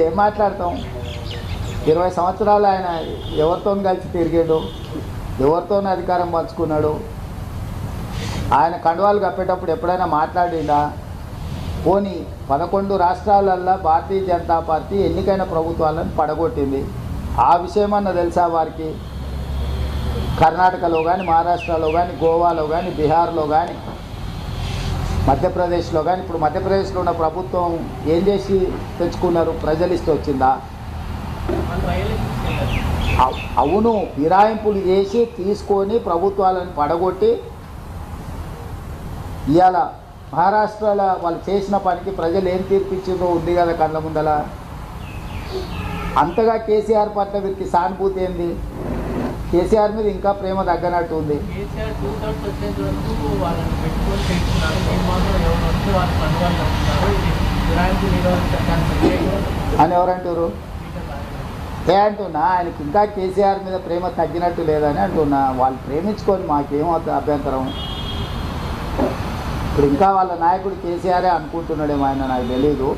ఏం మాట్లాడతాం? 20 సంవత్సరాలు ఆయన ఎవరితో కలిసి తిరిగాడు, ఎవరితో అధికారం పంచుకున్నాడు? ఆయన కండువాలు కప్పేటప్పుడు ఎప్పుడైనా మాట్లాడిందా? పోనీ 11 రాష్ట్రాలల్లో భారతీయ జనతా పార్టీ ఎన్నికైన ప్రభుత్వాలను పడగొట్టింది. ఆ విషయమన్నా తెలుసా వారికి? కర్ణాటకలో కానీ, మహారాష్ట్రలో కానీ, గోవాలో కానీ, బీహార్లో కానీ, మధ్యప్రదేశ్లో కానీ, ఇప్పుడు మధ్యప్రదేశ్లో ఉన్న ప్రభుత్వం ఏం చేసి తెచ్చుకున్నారు? ప్రజలు ఇస్తూ వచ్చిందా? అవును, ఫిరాయింపులు చేసి తీసుకొని ప్రభుత్వాలను పడగొట్టి ఇవాళ మహారాష్ట్రలో వాళ్ళు చేసిన పనికి ప్రజలు ఏం తీర్పిచ్చిందో ఉంది కదా కళ్ళ ముందల. అంతగా కేసీఆర్ పట్ల వీరికి సానుభూతి ఏంది? కేసీఆర్ మీద ఇంకా ప్రేమ తగ్గనట్టు ఉంది. అని ఎవరంటారు? అంటున్నా ఆయనకి ఇంకా కేసీఆర్ మీద ప్రేమ తగ్గినట్టు లేదని అంటున్నా. వాళ్ళు ప్రేమించుకొని మాకేమవుతుంది అభ్యంతరం? ఇప్పుడు ఇంకా వాళ్ళ నాయకుడు కేసీఆరే అనుకుంటున్నాడేమో ఆయన, నాకు తెలీదు.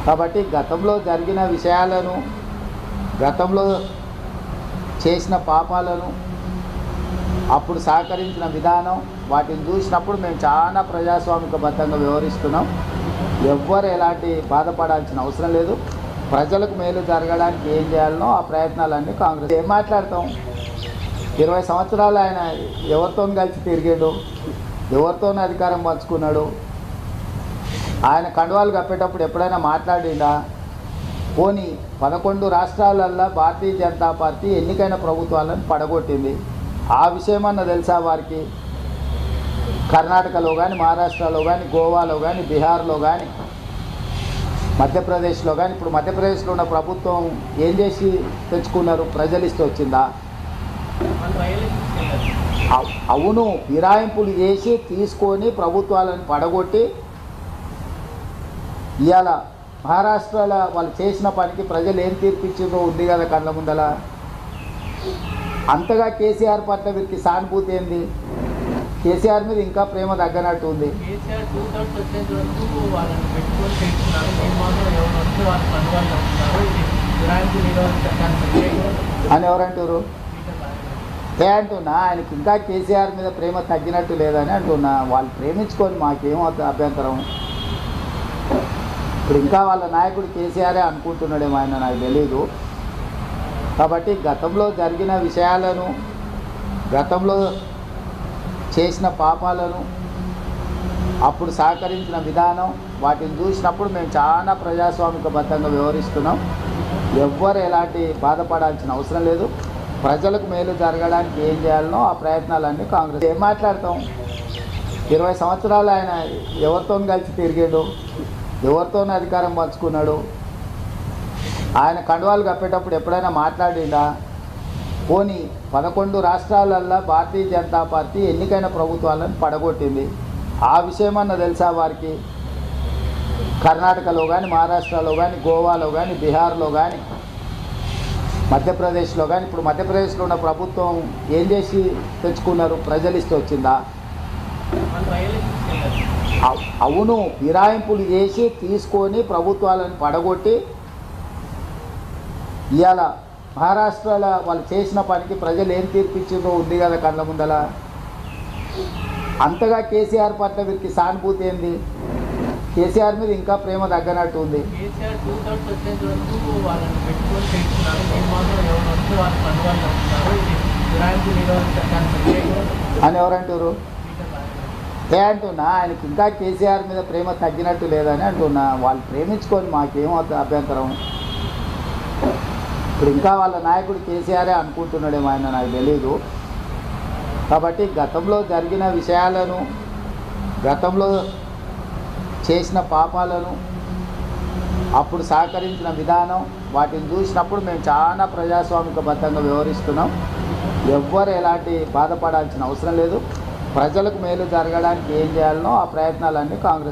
కాబట్టి గతంలో జరిగిన విషయాలను, గతంలో చేసిన పాపాలను, అప్పుడు సహకరించిన విధానం, వాటిని చూసినప్పుడు మేము చాలా ప్రజాస్వామికబద్ధంగా వ్యవహరిస్తున్నాం. ఎవ్వరు ఎలాంటి బాధపడాల్సిన అవసరం లేదు. ప్రజలకు మేలు జరగడానికి ఏం చేయాలనో ఆ ప్రయత్నాలన్నీ కాంగ్రెస్. ఏం మాట్లాడతాం? 20 సంవత్సరాలు ఆయన ఎవరితో కలిసి తిరిగాడు, ఎవరితో అధికారం పంచుకున్నాడు? ఆయన కండువాలు కప్పేటప్పుడు ఎప్పుడైనా మాట్లాడిందా? పోనీ 11 రాష్ట్రాలల్లో భారతీయ జనతా పార్టీ ఎన్నికైన ప్రభుత్వాలను పడగొట్టింది. ఆ విషయమన్నా తెలుసా వారికి? కర్ణాటకలో కానీ, మహారాష్ట్రలో కానీ, గోవాలో కానీ, బీహార్లో కానీ, మధ్యప్రదేశ్లో కానీ, ఇప్పుడు మధ్యప్రదేశ్లో ఉన్న ప్రభుత్వం ఏం చేసి తెచ్చుకున్నారు? ప్రజలు ఇస్తూ వచ్చిందా? అవును, ఫిరాయింపులు చేసి తీసుకొని ప్రభుత్వాలను పడగొట్టి ఇవాళ మహారాష్ట్రలో వాళ్ళు చేసిన పనికి ప్రజలు ఏం తీర్పిచ్చిందో ఉంది కదా కళ్ళ ముందల. అంతగా కేసీఆర్ పట్ల వీరికి సానుభూతి ఏంది? కేసీఆర్ మీద ఇంకా ప్రేమ తగ్గనట్టు ఉంది. అని ఎవరంటారు? అంటున్నా ఆయనకి ఇంకా కేసీఆర్ మీద ప్రేమ తగ్గినట్టు లేదని అంటున్నా. వాళ్ళు ప్రేమించుకొని మాకేమవుతుంది అభ్యంతరం? ఇప్పుడు ఇంకా వాళ్ళ నాయకుడు కేసీఆరే అనుకుంటున్నాడేమో ఆయన, నాకు తెలీదు. కాబట్టి గతంలో జరిగిన విషయాలను, గతంలో చేసిన పాపాలను, అప్పుడు సహకరించిన విధానం, వాటిని చూసినప్పుడు మేము చాలా ప్రజాస్వామికబద్ధంగా వ్యవహరిస్తున్నాం. ఎవ్వరు ఎలాంటి బాధపడాల్సిన అవసరం లేదు. ప్రజలకు మేలు జరగడానికి ఏం చేయాలనో ఆ ప్రయత్నాలన్నీ కాంగ్రెస్. ఏం మాట్లాడతాం? 20 సంవత్సరాలు ఆయన ఎవరితో కలిసి తిరిగాడు, ఎవరితో అధికారం పంచుకున్నాడు? ఆయన కండువాలు కప్పేటప్పుడు ఎప్పుడైనా మాట్లాడిందా? పోనీ 11 రాష్ట్రాలల్లో భారతీయ జనతా పార్టీ ఎన్నికైన ప్రభుత్వాలను పడగొట్టింది. ఆ విషయమన్నా తెలుసా వారికి? కర్ణాటకలో కానీ, మహారాష్ట్రలో కానీ, గోవాలో కానీ, బీహార్లో కానీ, మధ్యప్రదేశ్లో కానీ, ఇప్పుడు మధ్యప్రదేశ్లో ఉన్న ప్రభుత్వం ఏం చేసి తెచ్చుకున్నారు? ప్రజలు ఇస్తూ వచ్చిందా? అవును, ఫిరాయింపులు చేసి తీసుకొని ప్రభుత్వాలను పడగొట్టి ఇవాళ మహారాష్ట్రలో వాళ్ళు చేసిన పనికి ప్రజలు ఏం తీర్పిచ్చిందో ఉంది కదా కళ్ళ ముందల. అంతగా కేసీఆర్ పట్ల వీరికి సానుభూతి ఏంది? కేసీఆర్ మీద ఇంకా ప్రేమ తగ్గనట్టు ఉంది. అని ఎవరంటారు? అంటున్నా ఆయనకి ఇంకా కేసీఆర్ మీద ప్రేమ తగ్గినట్టు లేదని అంటున్నా. వాళ్ళు ప్రేమించుకొని మాకేమవుతుంది అభ్యంతరం? ఇప్పుడు ఇంకా వాళ్ళ నాయకుడు కేసీఆరే అనుకుంటున్నాడేమో ఆయన, నాకు తెలీదు. కాబట్టి గతంలో జరిగిన విషయాలను, గతంలో చేసిన పాపాలను, అప్పుడు సహకరించిన విధానం, వాటిని చూసినప్పుడు మేము చాలా ప్రజాస్వామికబద్ధంగా వ్యవహరిస్తున్నాం. ఎవ్వరు ఎలాంటి బాధపడాల్సిన అవసరం లేదు. ప్రజలకు మేలు జరగడానికి ఏం చేయాలనో ఆ ప్రయత్నాలన్నీ కాంగ్రెస్.